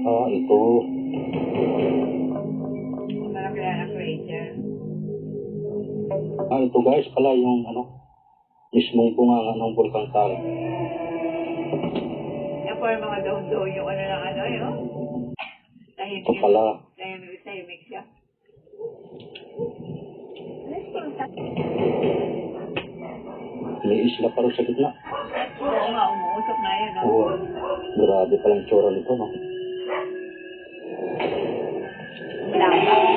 Ah, ito. Malaki na ang crater. Ah, ito guys pala yung mismong bunganga ng Bulkang Taal. Yan po yung mga daw-daw yung yun. Ito pala. Tahimik siya. May isla pa rin sa gitna. Oo nga, umuusok na yan. Oo. Grabe palang tsura nito, no? Lama.